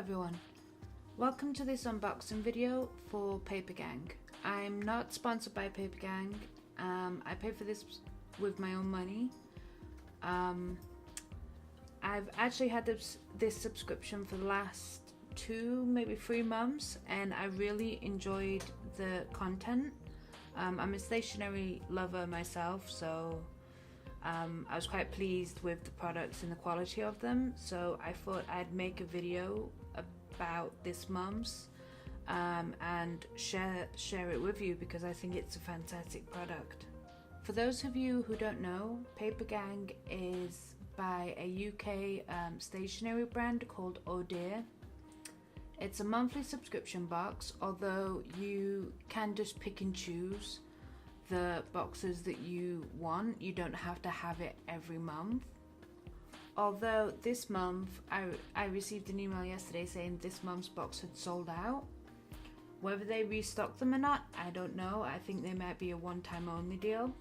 everyone, welcome to this unboxing video for Papergang. I'm not sponsored by Papergang. I pay for this with my own money. I've actually had this subscription for the last 2, maybe 3 months, and I really enjoyed the content. I'm a stationery lover myself, so I was quite pleased with the products and the quality of them, so I thought I'd make a video about this mum's and share it with you because I think it's a fantastic product. For those of you who don't know, Papergang is by a UK stationery brand called a.k.a. It's a monthly subscription box, although you can just pick and choose the boxes that you want. You don't have to have it every month. Although this month, I received an email yesterday saying this month's box had sold out. Whether they restock them or not, I don't know. I think they might be a one-time only deal.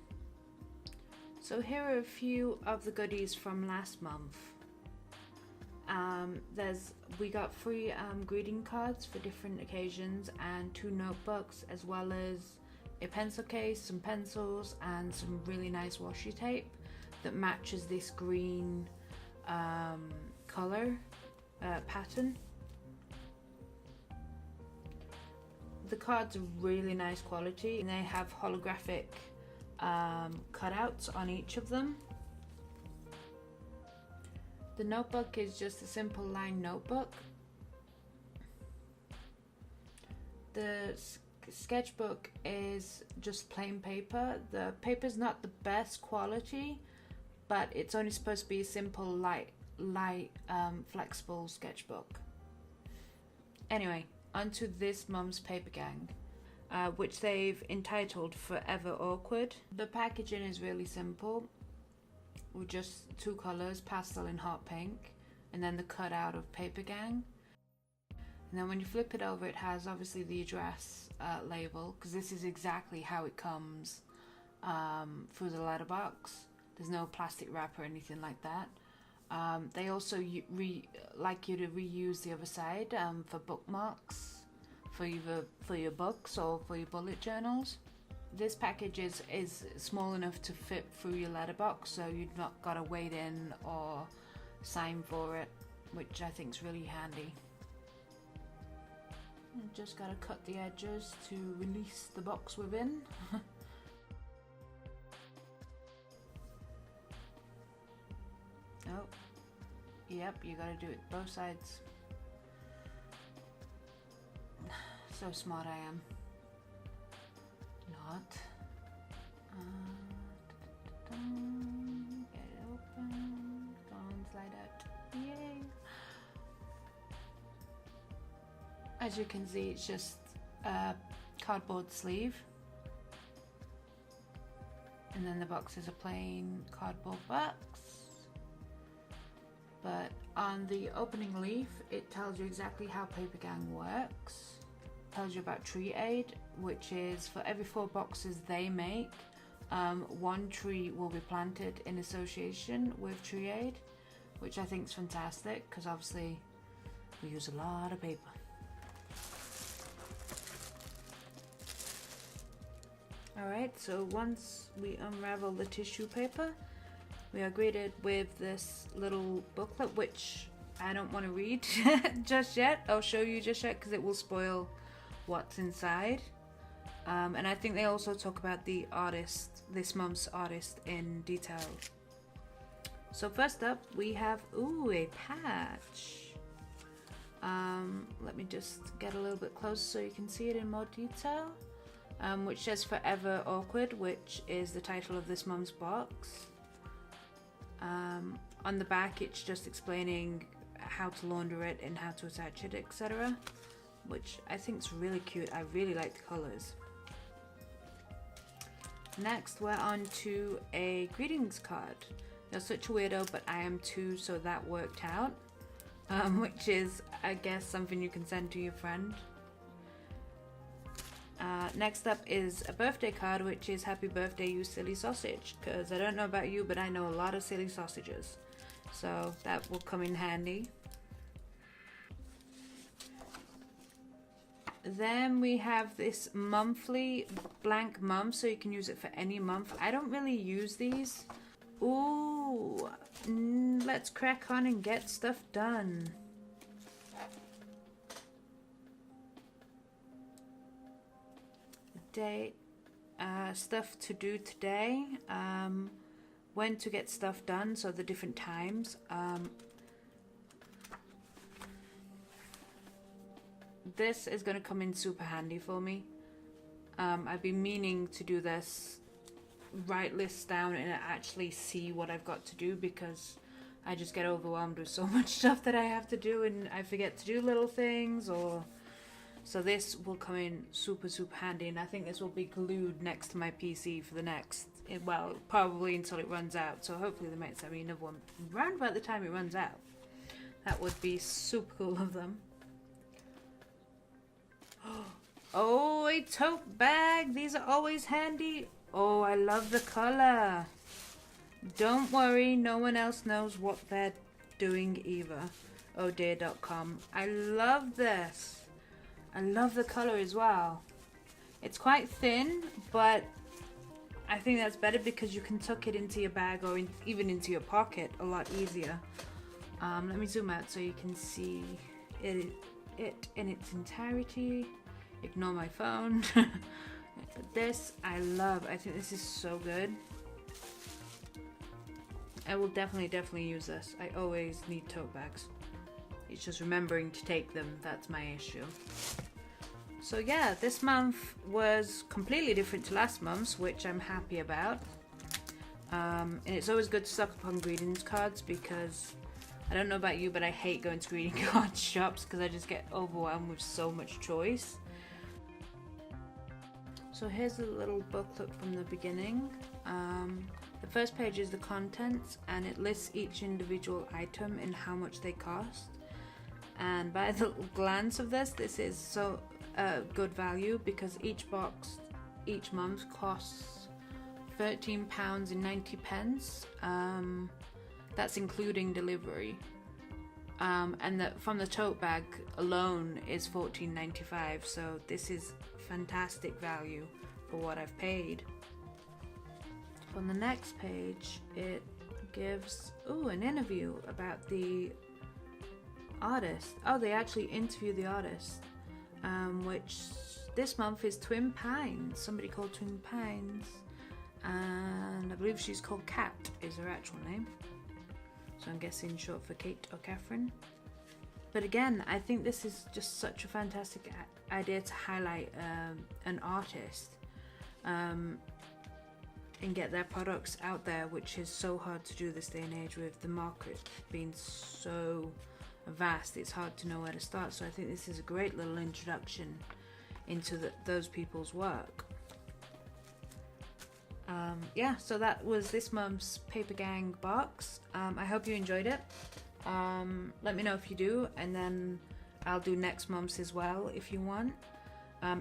So here are a few of the goodies from last month. We got 3 greeting cards for different occasions and 2 notebooks, as well as a pencil case, some pencils, and some really nice washi tape that matches this green color pattern. The cards are really nice quality, and they have holographic cutouts on each of them. The notebook is just a simple line notebook. The sketchbook is just plain paper. The paper's not the best quality, but it's only supposed to be a simple, light, flexible sketchbook. Anyway, onto this mum's Papergang, which they've entitled Forever Awkward. The packaging is really simple, with just 2 colors, pastel and hot pink, and then the cutout of Papergang. And then when you flip it over, it has obviously the address label, because this is exactly how it comes through the letterbox. There's no plastic wrap or anything like that. They also like you to reuse the other side for bookmarks, for either for your books or for your bullet journals. This package is small enough to fit through your letterbox, so you've not got to wait in or sign for it, which I think is really handy. You just got to cut the edges to release the box within. Oh, yep, you got to do it both sides. So smart I am. Not. Get it open. Go on, slide out. Yay! As you can see, it's just a cardboard sleeve, and then the box is a plain cardboard box. But on the opening leaf, it tells you exactly how Papergang works. It tells you about Tree Aid, which is for every 4 boxes they make, 1 tree will be planted in association with Tree Aid, which I think is fantastic because obviously we use a lot of paper. Alright, so once we unravel the tissue paper, we are greeted with this little booklet, which I don't want to read just yet. I'll show you just yet because it will spoil what's inside. And I think they also talk about the artist, this month's artist, in detail. So first up we have, a patch. Let me just get a little bit closer so you can see it in more detail. Which says Forever Awkward, which is the title of this mum's box. On the back it's just explaining how to launder it and how to attach it, etc., which I think is really cute. I really like the colours. Next we're on to a greetings card. You're such a weirdo, but I am too, so that worked out. Which is, I guess, something you can send to your friend. Next up is a birthday card, which is happy birthday you silly sausage, because I don't know about you, but I know a lot of silly sausages, so that will come in handy. Then we have this monthly blank month, so you can use it for any month. I don't really use these. Ooh, let's crack on and get stuff done. Day, stuff to do today. When to get stuff done, so the different times. This is going to come in super handy for me. I've been meaning to do this, write lists down and actually see what I've got to do, because I just get overwhelmed with so much stuff that I have to do and I forget to do little things. Or so this will come in super handy, and I think this will be glued next to my PC for the next, well, probably until it runs out. So hopefully they might send me another one around about the time it runs out. That would be super cool of them. Oh, a tote bag. These are always handy. Oh, I love the color. Don't worry, no one else knows what they're doing either. ohdear.com. I love this. I love the color as well. It's quite thin, but I think that's better because you can tuck it into your bag or even into your pocket a lot easier. Let me zoom out so you can see it in its entirety. Ignore my phone. This I love. I think this is so good. I will definitely use this. I always need tote bags. It's just remembering to take them that's my issue. So yeah, this month was completely different to last month's, which I'm happy about. And it's always good to stock up on greetings cards, because I don't know about you, but I hate going to greeting card shops because I just get overwhelmed with so much choice. So here's a little booklet from the beginning. The first page is the contents, and it lists each individual item and how much they cost. And by the glance of this is so good value, because each box each month costs £13.90. That's including delivery. And from the tote bag alone is $14.95. So this is fantastic value for what I've paid. On the next page, it gives an interview about the artist. Oh, they actually interview the artist, which this month is Twin Pines. Somebody called Twin Pines, and I believe she's called Kat is her actual name. So I'm guessing short for Kate or Catherine. But again, I think this is just such a fantastic idea to highlight an artist and get their products out there, which is so hard to do this day and age with the market being so vast. It's hard to know where to start. So I think this is a great little introduction into those people's work. Yeah, so that was this month's Papergang box. I hope you enjoyed it. Let me know if you do, and then I'll do next month's as well if you want.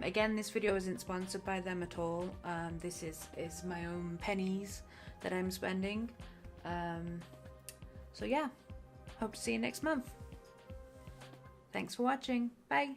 Again, this video isn't sponsored by them at all. This is my own pennies that I'm spending. So yeah, hope to see you next month. Thanks for watching. Bye.